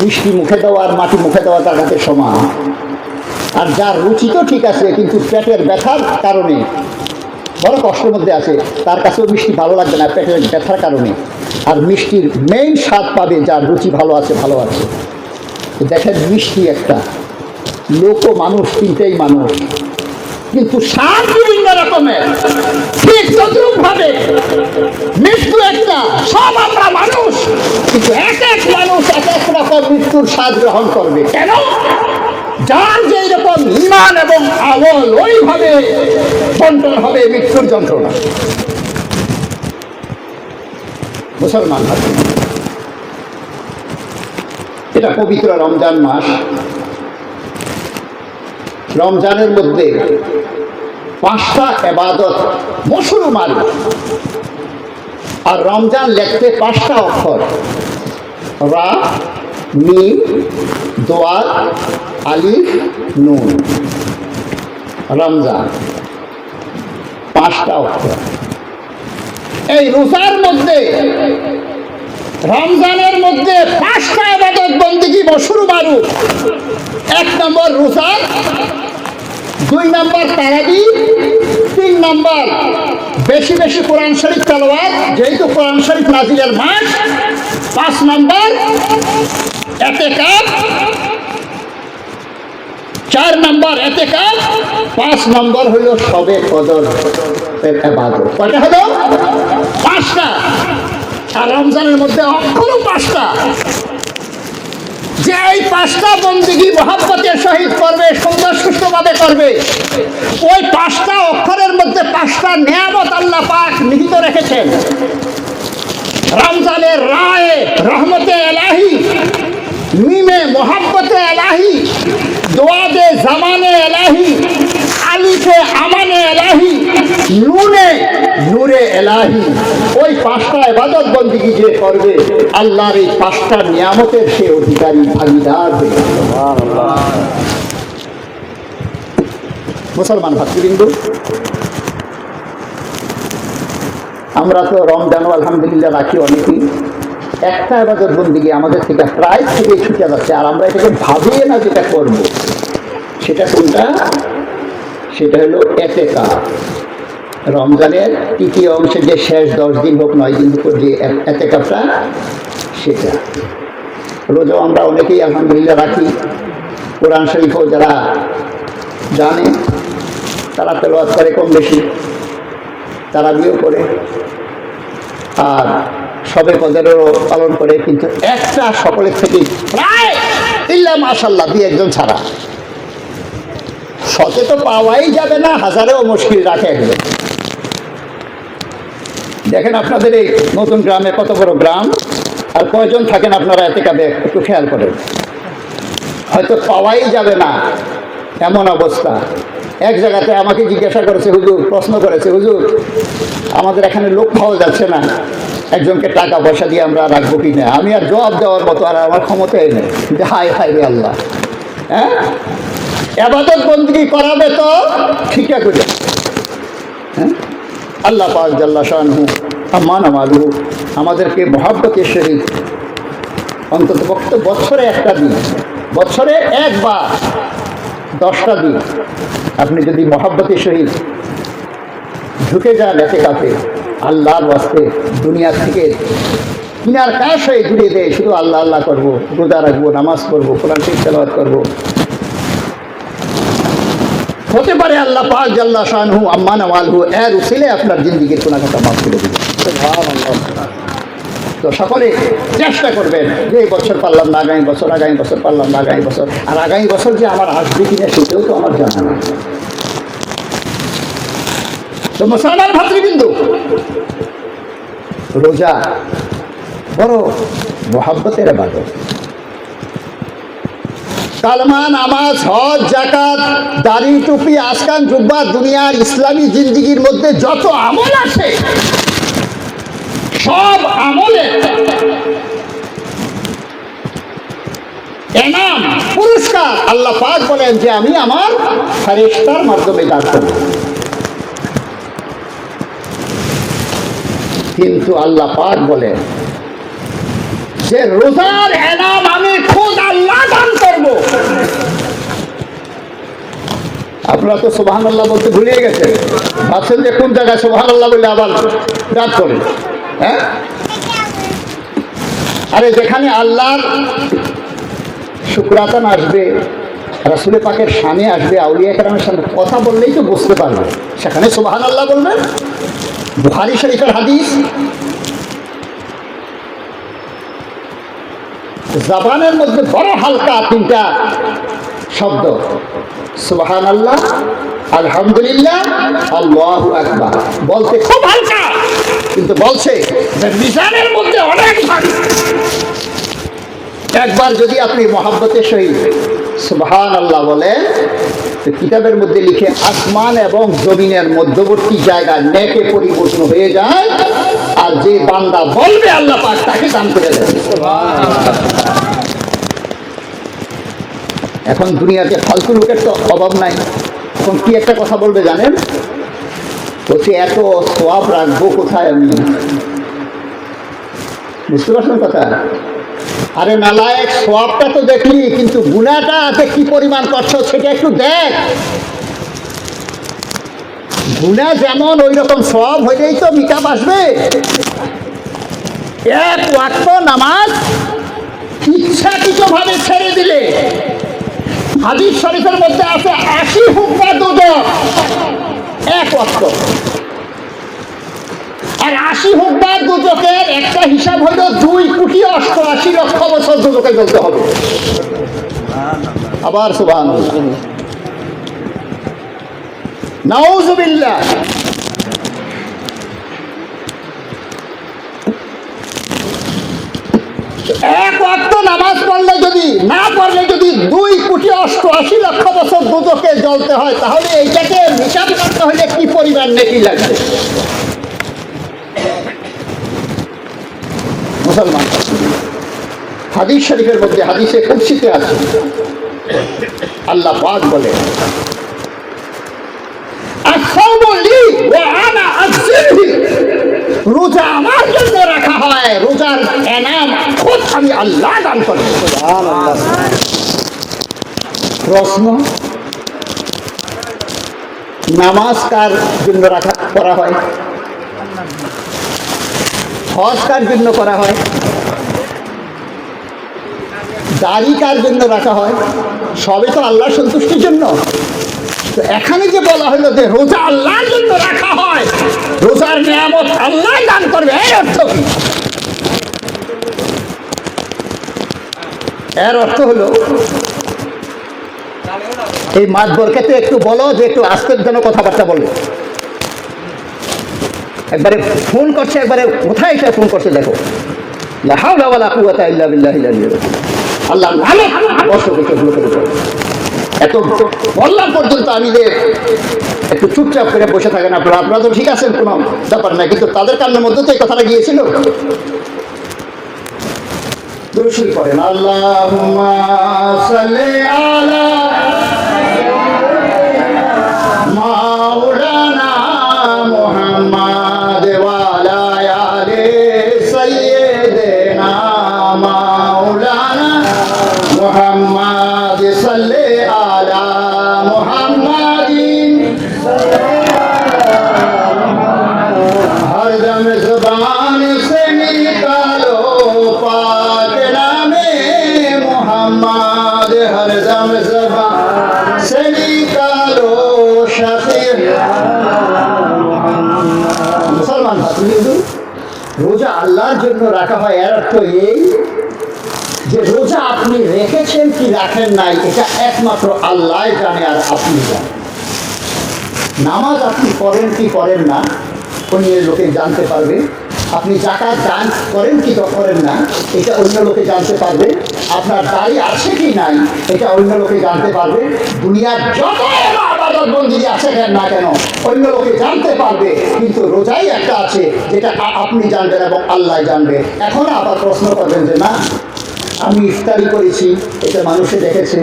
মিষ্টি মুখে দেওয়া আর মাটি মুখে দেওয়া তার কাছে সমান। আর যার রুচি তো ঠিক আছে, কিন্তু পেটের ব্যথার কারণে বড় কষ্টের মধ্যে আছে, তার কাছেও মিষ্টি ভালো লাগবে না পেটের ব্যথার কারণে। আর মিষ্টির মেইন স্বাদ পাবে যার রুচি ভালো আছে, ভালো আছে। দেখেন মিষ্টি একটা, লোকও মানুষ, 3টেই মানুষ, কিন্তু স্বাদ বিভিন্ন রকমের। ঠিক তদ্রুপ ভাবে মৃত্যু একটা, সব আমরা মানুষ, কিন্তু এক এক মানুষ এক এক রকম মৃত্যুর স্বাদ গ্রহণ করবে। কেন? যার যেই রকম ইমান এবং আমল, ওইভাবে বন্টন হবে মৃত্যুর যন্ত্রণা। মুসলমান ভাবে এটা পবিত্র রমজান মাস। রমজানের মধ্যে 5টা ইবাদত মশুরু মারু, আর রমজান লিখতে 5টা অক্ষর, রা, মিম, দোয়াত, আলিফ, নুন। রমজান 5টা অক্ষর। এই রোজার মধ্যে, রমজানের মধ্যে 5টা ইবাদত বন্দেগী মশুরু মারু। 1 নম্বর রোজা, 2 নম্বর তারাবি, 3 নম্বর বেশি বেশি কোরআন শরীফ তেলাওয়াত, যেহেতু কোরআন শরীফ নাজিলের মাস। 5 নম্বর ইতিকাফ, 4 নম্বর ইতিকাফ, 5 নম্বর হলো শবে কদর এর ইবাদত। কয়টা হলো? 5টা। আর রমজানের মধ্যে অক্ষরও 5টা। যে এই 5টা বন্দেগী মহব্বতের সহিত করবে, সুন্দর সুষ্ঠুভাবে করবে, ওই 5টা অক্ষরের মধ্যে 5টা নিয়ামত আল্লাহ পাক নিহিত রেখেছেন। রমজানের রায়ে রহমতে এলাহি, মিমে মোহাব্বতে এলাহি, দোয়াদে জামানে এলাহি, আলিফে আমানে এলাহি, নুনে নূরে এলাহি। ওই 5টা ইবাদত বন্দেগী যে করবে, আল্লাহর এই 5টা নিয়ামতের সে অধিকারী, ভাগীদার হয়ে যাবে। মুসলমান ভাতৃবৃন্দ, আমরা তো রমজানও আলহামদুলিল্লাহ রাখি অনেকেই। একটা ইবাদত বন্দেগী আমাদের থেকে প্রায় থেকে ছুটে যাচ্ছে, আর আমরা এটাকে ভাবিয়ে না যেটা করব। সেটা কোনটা? সেটা হলো ইতিকাফ। রমজানের 3য় অংশে যে শেষ 10 দিন হোক 9 দিন হোক যে ইতিকাফটা, সেটা। রোজাও আমরা অনেকেই আলহামদুলিল্লাহ রাখি। কোরআন শরীফও যারা জানে তারা তেলাওয়াত করে কম বেশি, তারাবিও করে, আর শবে কদরেরও পালন করে। কিন্তু একটা সকলের থেকে প্রায় ইল্লা মাশাআল্লাহ 2-1 জন ছাড়া শতে তো পাওয়াই যাবে না, হাজারেও মুশকিল রাখে একজন। দেখেন আপনাদের এই নতুন গ্রামে কত বড় গ্রাম, আর কয়জন থাকেন আপনারা ইতিকাফে, একটু খেয়াল করেন। হয়তো পাওয়াই যাবে না এমন অবস্থা। এক জায়গাতে আমাকে জিজ্ঞাসা করেছে হুজুর, প্রশ্ন করেছে, হুজুর আমাদের এখানে লোক পাওয়া যাচ্ছে না, একজনকে টাকা পয়সা দিয়ে আমরা রাখবো কি না। আমি আর জবাব দেওয়ার মতো আর আমার ক্ষমতাই নেই, যে হায় হায় রে আল্লাহ। হ্যাঁ, ইবাদত বন্দেগী করাবে তো ঠিকঠাক করে। হ্যাঁ, আল্লাহ পাক জাল্লা শানহু আম্মান আমালু আমাদেরকে মহব্বতের সহিত অন্তত পক্ষে বছরে একটা দিন, বছরে একবার 10টা দিন আপনি যদি মহব্বতের সহিত ঢুকে যান ইতিকাফে, আল্লাহর ওয়াস্তে দুনিয়া থেকে কিনার কাশ হয়ে ঘুরে দেয়, শুধু আল্লাহ আল্লাহ করবো, রোজা রাখবো, নামাজ পড়বো, কোরআন শরীফ তেলাওয়াত করবো, হতে পারে আল্লাহ পাক জাল্লা শানহু আম্মা নওয়ালহু এর উসিলে আপনার জিন্দেগীর গুনাহটা মাফ করে দিবেন। তো সকলে চেষ্টা করবেন যে এই বছর পারলাম না, আগামী বছর, আগামী বছর পারলাম না, আগামী বছর। আর আগামী বছর যে আমার আসবে কিনা সেটাও তো আমার জানা না। তো মুসলমান ভাতৃবৃন্দু, রোজা বড় মোহাব্বতের ইবাদত। কালমা, নামাজ, হজ, যাকাত, দাড়ি, টুপি, আসকান, জুব্বা, দুনিয়ার ইসলামী জিন্দেগীর মধ্যে যত আমল আছে সব আমলে এনাম, পুরস্কার আল্লাহ পাক বলেন যে আমি আমার ফেরেশতার মাধ্যমে দান করব। কিন্তু আল্লাহ পাক বলেন যে রোজার এনাম আমি খুদ আল্লাহ দান করব। আপনারা তো সুবহানাল্লাহ বলতে ভুলে গেছেন, ভাবছেন যে কোন জায়গায় সুবহানাল্লাহ বলে আবার রাত করেন। হ্যাঁ, আরে যেখানে আল্লাহর শুকরাতান আসবে, রাসূল পাকের শানে আসবে, আউলিয়া কেরামের সামনে কথা বললেই তো বুঝতে পারবে, সেখানে সুবহানাল্লাহ বলবেন। বুখারী শরীফের হাদিস, জবানের মধ্যে বড় হালকা তিনটা শব্দ, সুবহানাল্লাহ, আলহামদুলিল্লাহ, আল্লাহু আকবার, বলতে খুব হালকা, কিন্তু বলছে যে মিজানের মধ্যে অনেক ভারী। একবার যদি আপনি মহব্বতের সহিত সুবহানাল্লাহ বলেন, তো কিতাবের মধ্যে লিখে আসমান এবং জমিনের মধ্যবর্তী জায়গা নেকে পরিপূর্ণ হয়ে যায়, আর যে বান্দা বলবে আল্লাহ পাক তাকে দান করে দেন। এখন দুনিয়াতে ফালতু লোকের তো অভাব নাই। এখন কি একটা কথা বলবে জানেন, বলছে এত সওয়াব রাখবো কোথায় আমি, বুঝতে পারছেন কথা? আরে নালায়েক, সওয়াবটা তো দেখলি, কিন্তু গুনাহটা কি পরিমাণ করছো সেটা একটু দেখ। গুনাহ যেমন ওই রকম সওয়াব হইলেই তো মিটাপ আসবে। এক ওয়াক্ত নামাজ ইচ্ছাকৃতভাবে ছেড়ে দিলে, হাদিস শরীফের মধ্যে আছে 80 হুকমা দুদক এক ওয়াক্ত, আর 80 হুকমা দুদকের একটা হিসাব হলো 2,88,00,000 বছর দুদকে জ্বলতে হবে। আবার সুবহানাল্লাহ, নাউযুবিল্লাহ। এক ওয়াক্ত নামাজ পড়লে যদি না পড়লে যদি 2,88,00,000 বছর দুদকে জ্বলতে হয়, তাহলে এইটাকে হিসাব করতে হলে কি পরিমাণ নেকি লাগবে? মুসলমান, হাদিস শরীফের মধ্যে হাদিসে কুদসিতে আছে, আল্লাহ পাক বলে রোজা আমার জন্য রাখা হয়, রোজার এনাম খুদ আমি আল্লাহ দান করি। প্রশ্ন, নামাজ কার জন্য করা হয়? হজ কার জন্য করা হয়? দাড়ি কার জন্য রাখা হয়? সবই তো আল্লাহর সন্তুষ্টির জন্য। তো এখানে যে বলা হলো যে রোজা আল্লাহর জন্য রাখা হয়, রোজার নিয়ামত আল্লাহ দান করবে, এর অর্থ কি? এর অর্থ হলো, এই মাতবরকে একটু বলো যে একটু আস্তের জন্য কথাবার্তা বলবে। একবারে ফোন করছে, একবারে কোথায় এসে ফোন করছে দেখো, লা হাওলা ওয়ালা কুওয়াতা ইল্লা বিল্লাহিল আলিয়্যিল আযীম। আল্লাহ নামে বসো, এত বললাম পর্যন্ত আমি যে একটু চুপচাপ করে বসে থাকেন আপনারা, আপনারা তো ঠিক আছেন, কোনো ব্যাপার না, কিন্তু তাদের কান্নার মধ্যে তো এই কথাটা গিয়েছিল। দুরূদ শরীফ পড়েন, আল্লাহুম্মা সাল্লি আলা মাওলানা মুহাম্মাদ ওয়া আলা আলি সাইয়্যিদিনা মাওলানা মুহাম্মাদ সাল্লি আলা মুহাম্মাদিন हरदम ज़ुबान से निकालो पाक नामे मोहम्मद, हरदम ज़ुबान से निकालो রোজা আল্লাহর জন্য রাখা হয়, এর অর্থ এই যে রোজা আপনি রেখেছেন কি রাখেন নাই এটা একমাত্র আল্লাহ জানে আর আপনি জানেন। নামাজ আপনি পড়েন কি করেন না অন্য লোকে জানতে পারবে। আপনি জাকাত দান করেন কি করেন না এটা অন্য লোকে জানতে পারবে। আপনার দাড়ি আছে কি নাই এটা অন্য লোকে জানতে পারবে। দুনিয়ার যত ইবাদত বন্দেগী আছে না কেন অন্য লোকে জানতে পারবে, কিন্তু রোজাই একটা আছে যেটা আপনি জানবেন এবং আল্লাহ জানবে। এখন আবার প্রশ্ন করবেন যে না আমি ইফতারি করেছি এটা মানুষে দেখেছে,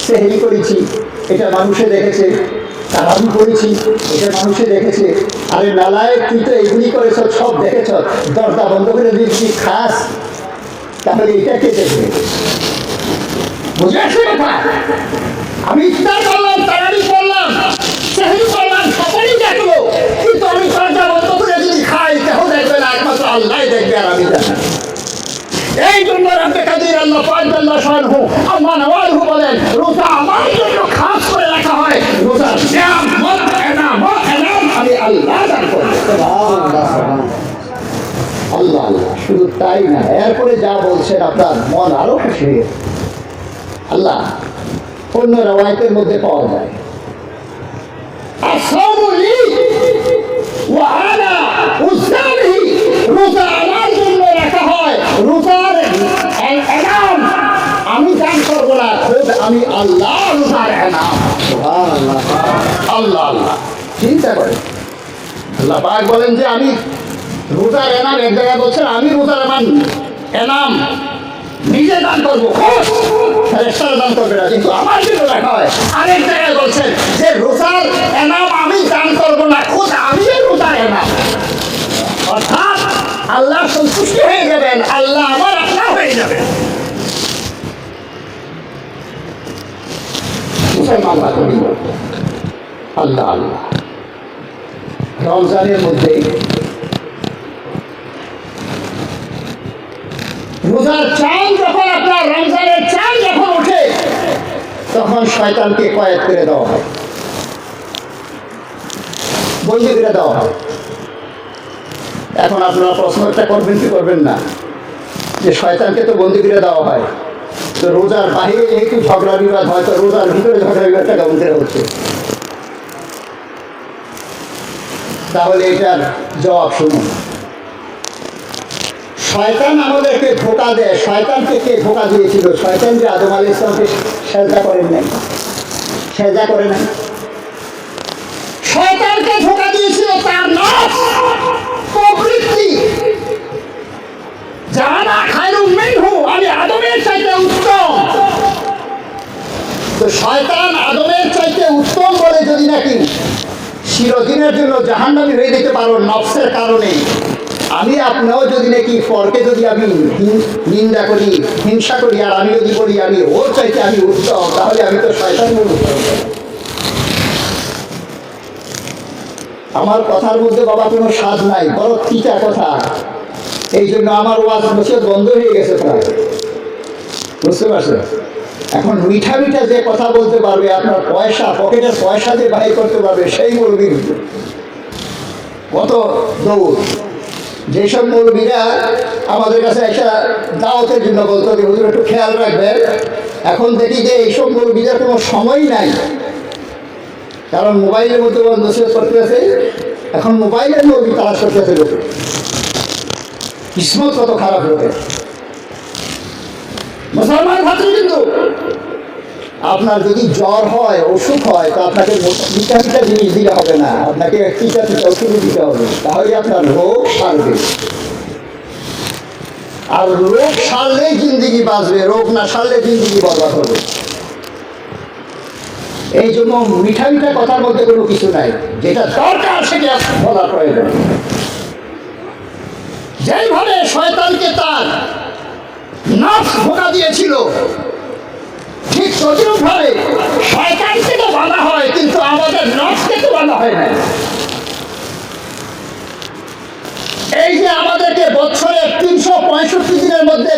সেহরি করেছি এটা মানুষে দেখেছে, তারাবি করেছি এটা মানুষে দেখেছে। আরে নালায়েক তুই তো এগুলি করেছ, সব দেখেছ, দরজা বন্ধ করে দিচ্ছি খাস, তাহলে এটা কে দেখবে? বুঝে আসছে কথা? আমি ইফতার করলাম, তারাবি করলাম, সেহরি করলাম, সকলেই দেখলো, কিন্তু আমি দরজা বন্ধ করে যদি খাই কেউ দেখবে না, একমাত্র আল্লাহ দেখবে আর আমি জানি। এই জন্য রাব্বে কাদির আল্লাহ পাক আল্লাহ শানহু আম্মা নওয়াজহু বলেন রোজা আমার জন্য খাস করে রাখা হয়। রোজার নিয়ামত এনাম আমি আল্লাহ দান করি। সুবহানাল্লাহ আল্লাহ আল্লাহ। শুধু তাই না, এরপরে যা বলছেন আপনার মন আরো খুশি হয়ে যাবে। আল্লাহ অন্য রওয়ায়াতের মধ্যে পাওয়া যায় আসসামু লি ওয়া আনা উসামিহি, রোজা আমার জন্য রাখা হয়, রোজার এনাম আমি দান করবো না, খুব আমি আল্লাহ রোজার এনাম। সুবহানাল্লাহ আল্লাহ আল্লাহ। চিন্তা করেন আল্লাহ পাক বলেন যে আমি রোজার এনাম, এক জায়গায় বলছেন আমি রোজার এনাম নিজে দান করবো, ফেরেশতারা দান করবে না, কিন্তু আমার জন্য রাখা হয়। আরেক জায়গায় বলছেন যে রোজার এনাম আমি দান করবো না, খুদ আমি রোজার এনাম। অর্থাৎ আল্লাহ সন্তুষ্ট হয়ে যাবেন, আল্লাহ আমার আপনা হয়ে যাবেন। মুসলমান বান্ধবী আল্লাহ আল্লাহ। রমজানের মধ্যে রোজার চাঁদ যখন আপনার রমজানের চাঁদ যখন ওঠে তখন শয়তানকে কয়েদ করে দেওয়া হয়, বন্দী করে দেওয়া হয়। এখন আপনারা প্রশ্নটা করবেন কি করবেন না যে শয়তানকে তো বন্দী করে দেওয়া হয়, তো রোজার বাহিরে যেহেতু ঝগড়া বিবাদ হয়তো রোজার ভিতরে ঝগড়া বিবাদটা কেমন করে হচ্ছে? তাহলে এটার জবাব শুনুন। শয়তান আমাদেরকে ধোঁকা দেয়। শয়তানকে কে ধোঁকা দিয়েছিল? শয়তান যে আদম আলাইহিস সালামকে সেজদা করেন নাই, সেজদা করে নাই, শয়তানকে ধোঁকা দিয়েছিল তার নফস, প্রবৃত্তি, জানা খায়রুম মিনহু, আমি আদমের চাইতে উত্তম। তো শয়তান আদমের চাইতে উত্তম বলে যদি নাকি চিরদিনের জন্য জাহান্নামী হয়ে যেতে পারো নফসের কারণে, আমি আপনিও যদি নাকি পরকে যদি আমি নিন্দা করি, হিংসা করি, আর আমি যদি বলি আমি ওর চাইতে আমি উত্তম, তাহলে আমি তো শয়তান বলব। আমার কথার মধ্যে বাবা কোনো স্বাদ নাই, বড় তিতা কথা। এই জন্য আমার ওয়াজ নসিহত বন্ধ হয়ে গেছে প্রায়, বুঝতে পারছেন? এখন মিঠা মিঠা যে কথা বলতে পারবে, আপনার পয়সা পকেটের পয়সা যে বাহির করতে পারবে, সেই মৌলবীর কত দৌড়। যেসব মৌলবীরা আমাদের কাছে একটা দাওয়াতের জন্য বলতো যে হুজুর একটু খেয়াল রাখবেন, এখন দেখি যে এইসব মৌলবীদের কোনো সময় নাই, কারণ মোবাইলের মধ্যে নসিহত করতে আছে। এখন মোবাইলের মৌলবী তালাশ করতেছে লোকে, কিসমত কত খারাপ লোকে। মুসলমান ছাত্র, কিন্তু আপনার যদি জ্বর হয়, অসুখ হয়, তো আপনাকে মিঠা মিঠা জিনিস দিলে হবে না, আপনাকে টিকা টিকা ওষুধ দিতে হবে, তাহলে আপনার রোগ সারবে। আর রোগ সারলেই জিন্দিগি বাঁচবে, রোগ না সারলে জিন্দিগি বরবাদ হবে। এই জন্য মিঠা মিঠা কথার মধ্যে কোনো কিছু নাই, যেটা দরকার সেটা বলা প্রয়োজন। যেইভাবে শয়তানকে তার নফস ধোঁকা দিয়েছিল, ঠিক তদ্রূপভাবে শয়তানকে তো বলা হয়, কিন্তু আমাদের নফসকে তো বলা হয় না। এই যে আমাদেরকে বছরের 365 দিনের মধ্যে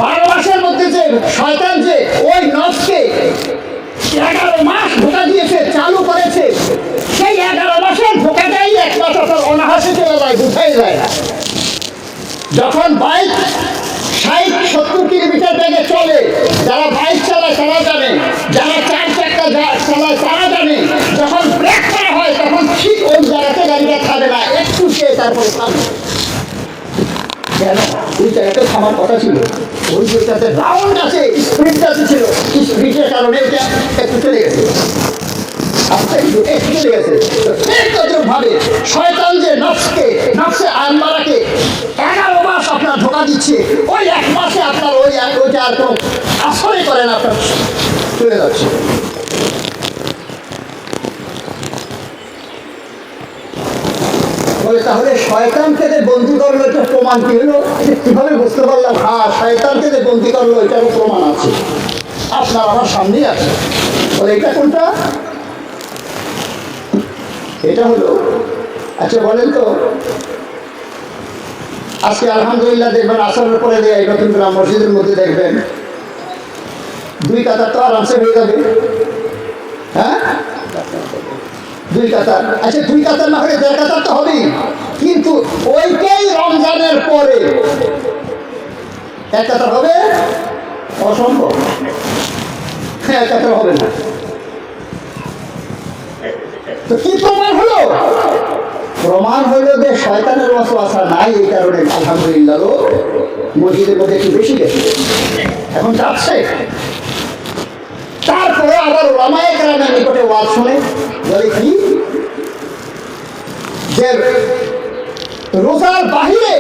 12 মাসের মধ্যে যে শয়তান যে ওই নফসকে 11 মাস ধোঁকা দিয়েছে, চালু করেছে, সেই 11 মাসের ধোকাটাই 1 মাস আপনার অনাহাসে চলে যায়, বুঝাই যায় না। যখন বাইক 60-70 কিলোমিটার বেগে চলে, যারা বাইক চালায় তারা জানে, যারা 4 চাকা চালায় তারা জানে, যখন ব্রেক করা হয় তখন ঠিক ওই জায়গাতে গাড়িটা থামে না, একটু সে তারপরে থামে। কেন? ওই জায়গাতে থামার কথা ছিল, ওই জায়গাতে রাউন্ড আছে, স্পিড আছে ছিল, স্পিডের কারণে ওটা একটু চলে গেছে, ভাবে শয়তান যে নফসে আম্মারাকে 11 মাস আপনার ধোঁকা দিচ্ছে, ওই 1 মাসে আপনার ওইটা আর কোনো আসলে করেন, আপনার চলে যাচ্ছে। তাহলে শয়তানকে যে বন্দী করলো এটা প্রমাণ কি হলো? কিভাবে বুঝতে পারলাম? হ্যাঁ, শয়তানকে যে বন্দী করলো এটারও প্রমাণ আছে, আপনার আমার সামনেই আছে। বলে এটা কোনটা? এটা হলো, আচ্ছা বলেন তো, আজকে আলহামদুলিল্লাহ দেখবেন আসরের পরে এই নতুন গ্রাম মসজিদের মধ্যে দেখবেন 2 কাতার তো আরামসে হয়ে যাবে। হ্যাঁ, 2 কাতার। আচ্ছা 2 কাতার না হলে 1.5 কাতার তো হবেই, কিন্তু ওইটাই রমজানের পরে 1 কাতার হবে অসম্ভব। 1 কাতার হবে না। তো কি প্রমাণ হলো? প্রমাণ হলো যে শয়তানের ওয়াসওয়াসা নাই, এই কারণে আলহামদুলিল্লাহ মসজিদের মধ্যে একটু বেশি গেছে, এখন যাচ্ছে। তারপরে আবার ওলামায়ে কেরামের নিকটে ওয়াজ শুনে বলে কি যে রোজার বাহিরে,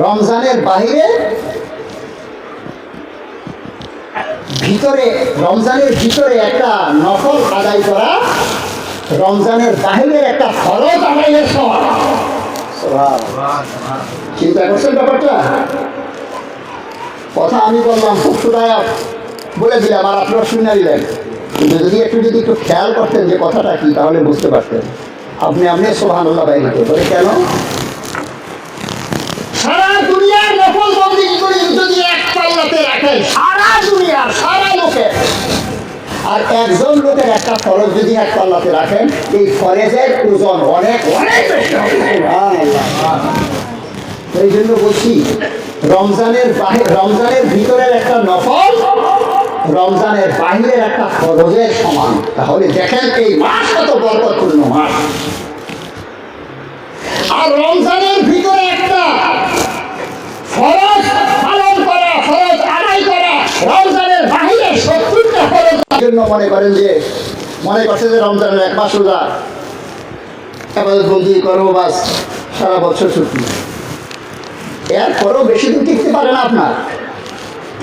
রমজানের বাহিরে, রমজানের ভিতরে একটা নফল আদায় করা রমজানের বাহিরে একটা ফরজ আদায়ের সমান। চিন্তা করছেন ব্যাপারটা? কথা আমি বললাম, খুব সুরায়া বলে দিলাম, আর আপনারা শুনে দিলেন, কিন্তু যদি একটু খেয়াল করতেন যে কথাটা কি, তাহলে বুঝতে পারতেন। আপনি সুবহানাল্লাহ বাইরে বলে কেন? সারা দুনিয়ার নফল বন্দেগী যদি এক পাল্লাতে রাখেন, সারা দুনিয়ার সারা লোকের, আর একজন লোকের একটা ফরজ যদি এক পাল্লাতে রাখেন, এই ফরজের ওজন অনেক অনেক বেশি হবে। এই জন্য বলছি, রমজানের ভিতরের একটা নফল রমজানের বাহিরের একটা ফরজের সমান। তাহলে দেখেন এই মাস কত বরকতপূর্ণ মাস। আর রমজানের ভিতরে একটা ফরজ পালন করা, ফরজ আদায় করা, রমজানের বাহিরে 70টা ফরজ। জন্য মনে করছে যে রমজানের 1 মাস রোজা ইবাদত বন্দি করো, বাস সারা বছর ছুটি। এরপরও বেশি দিন টিকতে পারে না। আপনার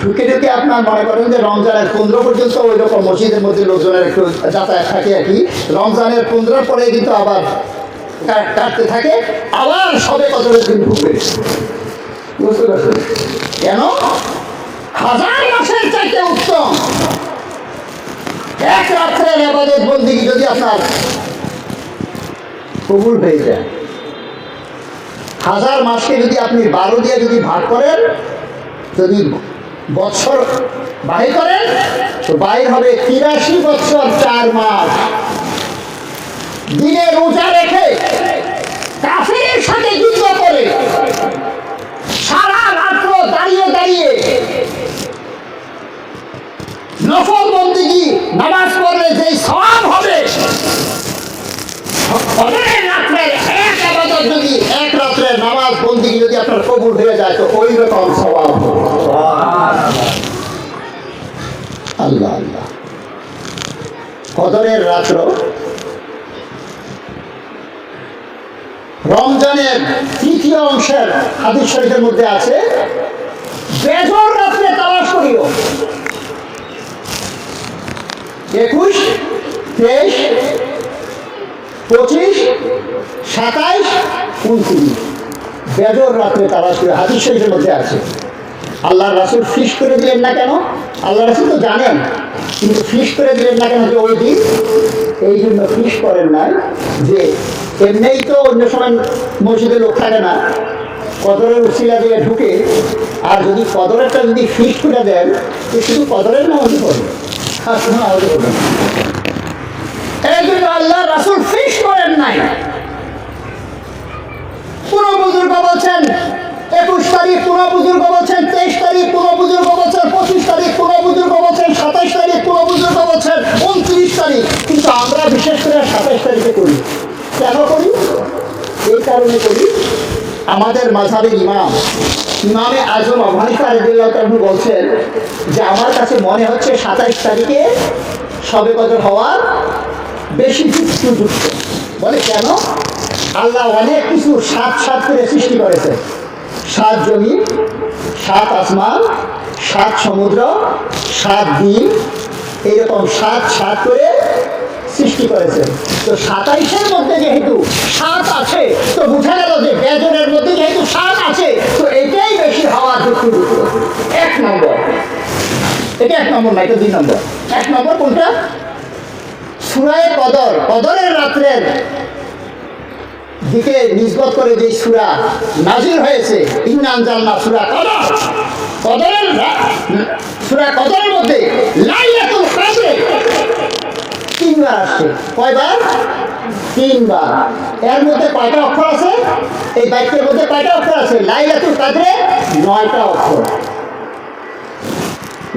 ঢুকে আপনার মনে করেন যে রমজানের 15 পর্যন্ত ওই রকম মসজিদের মধ্যে লোকজনের একটু যাতায়াত থাকে আর কি। রমজানের 15 পরে কিন্তু আবার কাটতে থাকে, আবার সবে কদরের দিন ঢুকবে। বুঝতে পারছেন কেন? 1000 মাসের চাইতে উত্তম এক রাত্রের ইবাদত বন্দেগী যদি আপনার কবুল হয়ে যায়। 1000 মাসকে যদি আপনি 12 দিয়ে যদি ভাগ করেন, যদি বছর বাহির করেন, তো বাহির হবে 83 বছর 4 মাস। দিনে রোজা রেখে কাফিরের সাথে যুদ্ধ করে সারা রাত্র দাঁড়িয়ে নফল বন্দেগী নামাজ পড়লে যে সওয়াব হবে, এক রাত্রে নামাজ বন্দেগী যদি আপনার কবুল হয়ে যায়, তো ওই রকম সওয়াব হবে। আল্লাহ আল্লাহ। কদরের রাত্র রমজানের 3য় অংশের হাদিস শরীফের মধ্যে আছে, বেজর রাত্রে তালাশ করিও। 21, 23, 25, 27, 29 বেজর রাত্রে তালাশ করিও, হাদিস শরীফের মধ্যে আছে। আল্লাহর রাসূল ফিক্স করে দিলেন না কেন? আল্লাহ রাসূল তো জানেন, কিন্তু ফিক্স করে দিলেন না কেন যে ওই দিন? এই জন্য ফিক্স করেন নাই যে এমনিই তো অন্য সময় মসজিদে লোক থাকে না, কদরের উসিলা দিয়ে ঢুকে, আর যদি কদরেরটা যদি ফিক্স করে দেন, তো শুধু কদরের নামাজই পড়ে,
এই জন্য আল্লাহ রাসূল ফিক্স করেন নাই। কোন বুজুর্গ বলছেন 21 তারিখ, কোন বুজুর্গ বলছেন 23 তারিখ, কোন বুজুর্গ বলছেন 25 তারিখ, কোন বুজুর্গ বলছেন 27 তারিখ, কোন বুজুর্গ বলছেন 29 তারিখ, কিন্তু আমরা বিশেষ করে 27 তারিখে করি। কেন করি? এই কারণে করি, আমাদের মাযহাবের ইমামে আজম আবু হানিফা রাদিয়াল্লাহু তাআলা বলছেন যে আমার কাছে মনে হচ্ছে 27 তারিখে শবে কদর হওয়ার বেশি যুক্ত। বলে কেন? আল্লাহ অনেক কিছু সাত সাত করে সৃষ্টি করেছে। 7 জমিন, 7 আসমান, 7 সমুদ্র, 7 দিন, এইরকম 7 করে সৃষ্টি করেছে। তো 27-এর মধ্যে যেহেতু 7 আছে, তো বোঝা গেল যে বেজরের মধ্যে যেহেতু 7 আছে, তো এটাই বেশি হওয়ার যুক্ত। 1 নম্বর, এটা 1 নম্বর না, এটা 2 নম্বর। 1 নম্বর কোনটা? সূরা কদর, কদরের রাত্রের দিকে নিসবত করে যে সূরা নাজিল হয়েছে, ইন্না আনজালনা সূরা কদর, কদরের সূরা কদরের মধ্যে লাইলাতুল কদরে 3 বার আসছে। কয়বার? 3 বার। এর মধ্যে কয়টা অক্ষর আছে? এই বাক্যের মধ্যে কয়টা অক্ষর আছে? লাইলাতুল কদরে 9টা অক্ষর।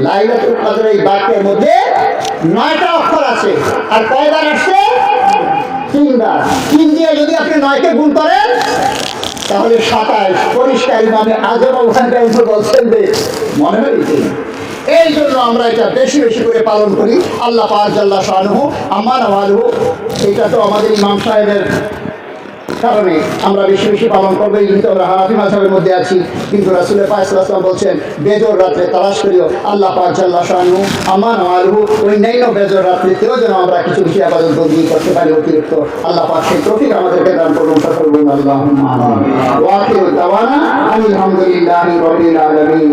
লাইলাতুল কদর এই বাক্যের মধ্যে 9টা অক্ষর আছে। আর কয়বার আসছে? 3 বার। 3 দিয়ে যদি আপনি 9কে গুণ করেন তাহলে 27। পরিষ্কার ইমামে আজম আবু হানিফা বলছেন যে মনে হয় এই জন্য আমরা এটা বেশি বেশি করে পালন করি। আল্লাহ পাক জাল্লা শানুহু আম্মা নাওয়ালুহু, এটা তো আমাদের ইমাম সাহেবের কারণে আমরা বেশি বেশি পালন করবো। কিন্তু আমরা হানাফি মাযহাবের মধ্যে আছি, কিন্তু রাসূলের পাক সাল্লাল্লাহু আলাইহি ওয়াসাল্লাম বলছেন বেজর রাত্রে তালাশ করিও আল্লাহ পাক জাল্লা শানুহু আম্মা নাওয়ালুহু, অন্যান্য বেজর রাত্রিতেও যেন আমরা কিছু কিছু ইবাদত বন্দেগী করতে পারি অতিরিক্ত। আল্লাহ পাক সেই তৌফিক আমাদেরকে দান করুন। সকল বলুন আল্লাহুম্মা আমিন। ওয়া আখিরু দাওয়ানা আলহামদুলিল্লাহি রাব্বিল আলামিন।